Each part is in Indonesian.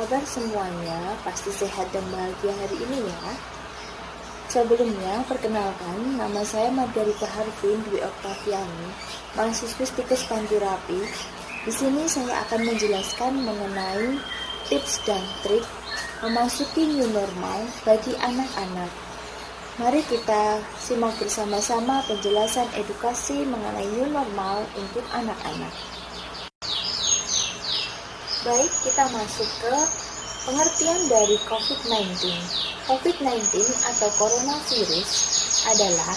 kabar semuanya? Pasti sehat dan bahagia hari ini ya. Sebelumnya, perkenalkan, nama saya Margarita Harvin Dwi Oktaviani, mahasiswi Stikes Panturapi. Di sini saya akan menjelaskan mengenai tips dan trik memasuki new normal bagi anak-anak. Mari kita simak bersama-sama penjelasan edukasi mengenai new normal untuk anak-anak. Baik, kita masuk ke pengertian dari COVID-19. COVID-19 atau coronavirus adalah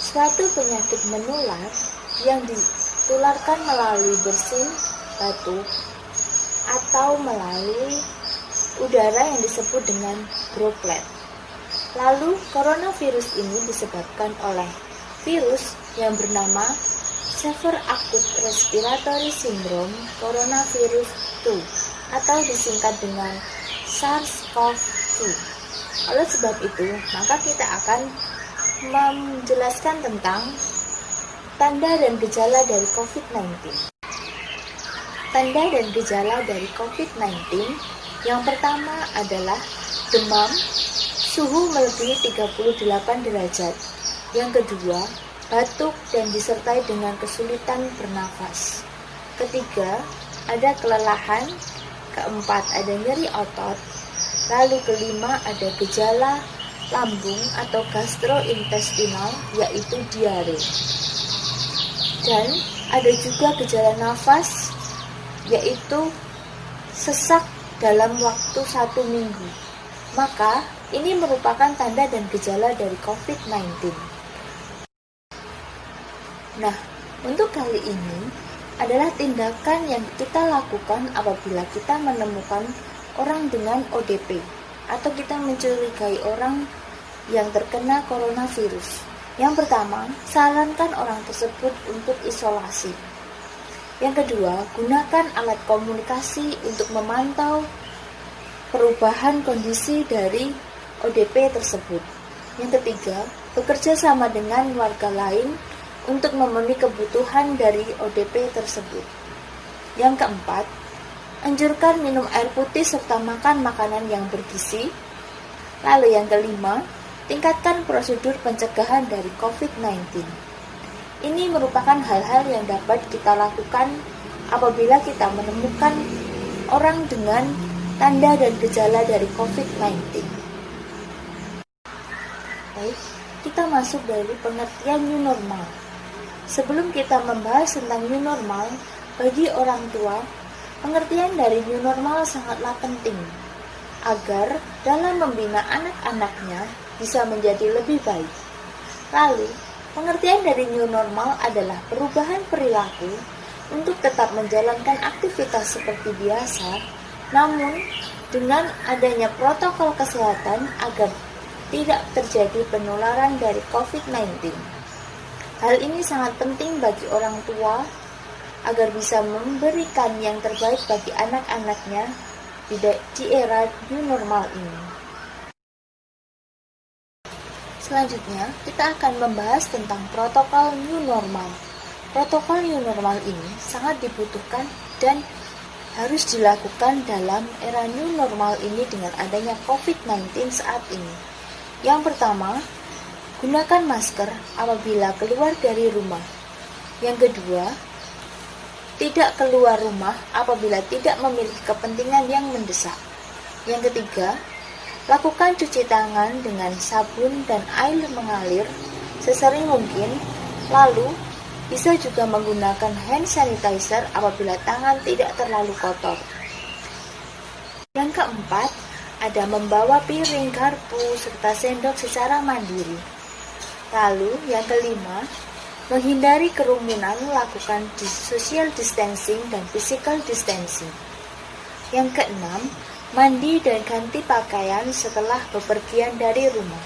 suatu penyakit menular yang ditularkan melalui bersin, batuk, atau melalui udara yang disebut dengan droplet. Lalu, coronavirus ini disebabkan oleh virus yang bernama Severe Acute Respiratory Syndrome Coronavirus 2 atau disingkat dengan SARS-CoV-2. Oleh sebab itu, maka kita akan menjelaskan tentang tanda dan gejala dari COVID-19. Tanda dan gejala dari COVID-19 yang pertama adalah demam, suhu melebihi 38 derajat. Yang kedua, batuk dan disertai dengan kesulitan bernafas. Ketiga, ada kelelahan. Keempat, ada nyeri otot. Lalu kelima, ada gejala lambung atau gastrointestinal, yaitu diare. Dan ada juga gejala nafas, yaitu sesak dalam waktu 1 minggu. Maka, ini merupakan tanda dan gejala dari COVID-19. Nah, untuk kali ini adalah tindakan yang kita lakukan apabila kita menemukan orang dengan ODP atau kita mencurigai orang yang terkena coronavirus. Yang pertama, sarankan orang tersebut untuk isolasi. Yang kedua, gunakan alat komunikasi untuk memantau perubahan kondisi dari ODP tersebut. Yang ketiga, bekerja sama dengan warga lain untuk memenuhi kebutuhan dari ODP tersebut. Yang keempat, anjurkan minum air putih serta makan makanan yang bergizi. Lalu yang kelima, tingkatkan prosedur pencegahan dari COVID-19. Ini merupakan hal-hal yang dapat kita lakukan apabila kita menemukan orang dengan tanda dan gejala dari COVID-19. Baik, kita masuk dari pengertian new normal. Sebelum kita membahas tentang new normal, bagi orang tua, pengertian dari new normal sangatlah penting agar dalam membina anak-anaknya bisa menjadi lebih baik. Lalu, pengertian dari new normal adalah perubahan perilaku untuk tetap menjalankan aktivitas seperti biasa, namun dengan adanya protokol kesehatan agar tidak terjadi penularan dari COVID-19. Hal ini sangat penting bagi orang tua agar bisa memberikan yang terbaik bagi anak-anaknya di era new normal ini. Selanjutnya, kita akan membahas tentang protokol new normal. Protokol new normal ini sangat dibutuhkan dan harus dilakukan dalam era new normal ini dengan adanya COVID-19 saat ini. Yang pertama, gunakan masker apabila keluar dari rumah. Yang kedua, tidak keluar rumah apabila tidak memiliki kepentingan yang mendesak. Yang ketiga, lakukan cuci tangan dengan sabun dan air mengalir sesering mungkin. Lalu, bisa juga menggunakan hand sanitizer apabila tangan tidak terlalu kotor. Yang keempat, ada membawa piring, garpu, serta sendok secara mandiri. Lalu, yang kelima, menghindari kerumunan, lakukan social distancing dan physical distancing. Yang keenam, mandi dan ganti pakaian setelah bepergian dari rumah.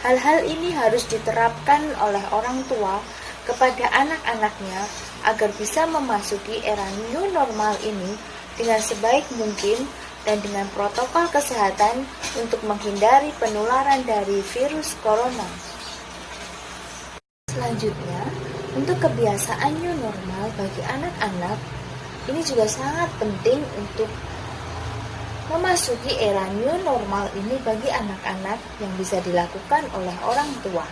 Hal-hal ini harus diterapkan oleh orang tua kepada anak-anaknya agar bisa memasuki era new normal ini dengan sebaik mungkin dan dengan protokol kesehatan untuk menghindari penularan dari virus corona. Selanjutnya, untuk kebiasaan new normal bagi anak-anak, ini juga sangat penting untuk Memasuki era new normal ini bagi anak-anak yang bisa dilakukan oleh orang tua.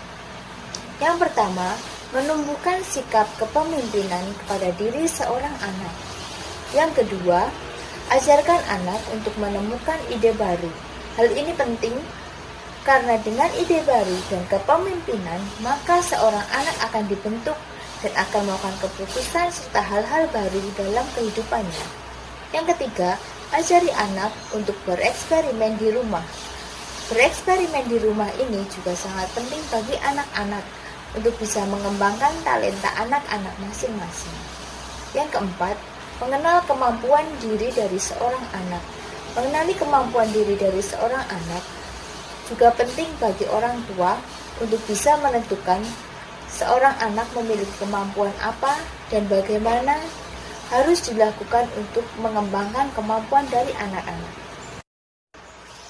Yang pertama, menumbuhkan sikap kepemimpinan kepada diri seorang anak. Yang kedua, ajarkan anak untuk menemukan ide baru. Hal ini penting karena dengan ide baru dan kepemimpinan, maka seorang anak akan dibentuk dan akan melakukan keputusan serta hal-hal baru dalam kehidupannya. Yang ketiga, ajari anak untuk bereksperimen di rumah. Bereksperimen di rumah ini juga sangat penting bagi anak-anak untuk bisa mengembangkan talenta anak-anak masing-masing. Yang keempat, mengenal kemampuan diri dari seorang anak. Mengenali kemampuan diri dari seorang anak juga penting bagi orang tua untuk bisa menentukan seorang anak memiliki kemampuan apa dan bagaimana harus dilakukan untuk mengembangkan kemampuan dari anak-anak.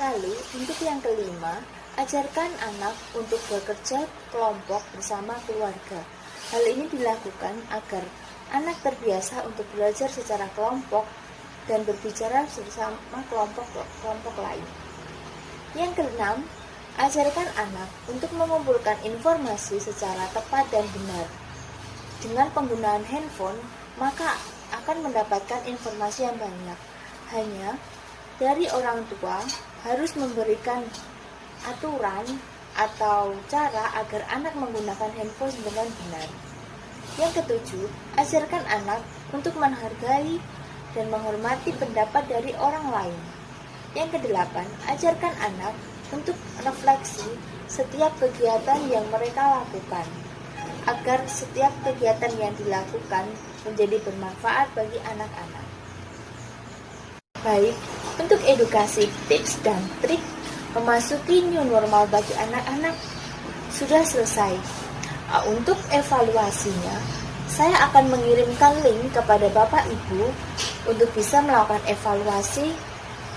Lalu, untuk yang kelima, ajarkan anak untuk bekerja kelompok bersama keluarga. Hal ini dilakukan agar anak terbiasa untuk belajar secara kelompok dan berbicara bersama kelompok lain. Yang keenam, ajarkan anak untuk mengumpulkan informasi secara tepat dan benar. Dengan penggunaan handphone, maka akan mendapatkan informasi yang banyak. Hanya dari orang tua harus memberikan aturan atau cara agar anak menggunakan handphone dengan benar. Yang ketujuh, ajarkan anak untuk menghargai dan menghormati pendapat dari orang lain. Yang kedelapan, ajarkan anak untuk refleksi setiap kegiatan yang mereka lakukan, agar setiap kegiatan yang dilakukan menjadi bermanfaat bagi anak-anak. Baik, untuk edukasi tips dan trik memasuki new normal bagi anak-anak sudah selesai. Untuk evaluasinya, saya akan mengirimkan link kepada Bapak Ibu untuk bisa melakukan evaluasi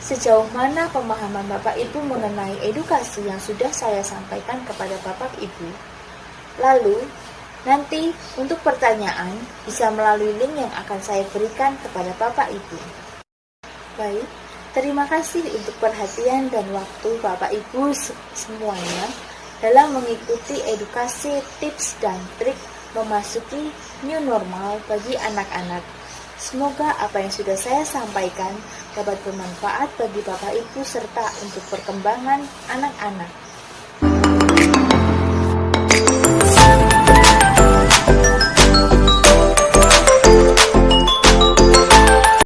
sejauh mana pemahaman Bapak Ibu mengenai edukasi yang sudah saya sampaikan kepada Bapak Ibu. Lalu, nanti untuk pertanyaan bisa melalui link yang akan saya berikan kepada Bapak Ibu. Baik, terima kasih untuk perhatian dan waktu Bapak Ibu semuanya dalam mengikuti edukasi tips dan trik memasuki new normal bagi anak-anak. Semoga apa yang sudah saya sampaikan dapat bermanfaat bagi Bapak Ibu serta untuk perkembangan anak-anak.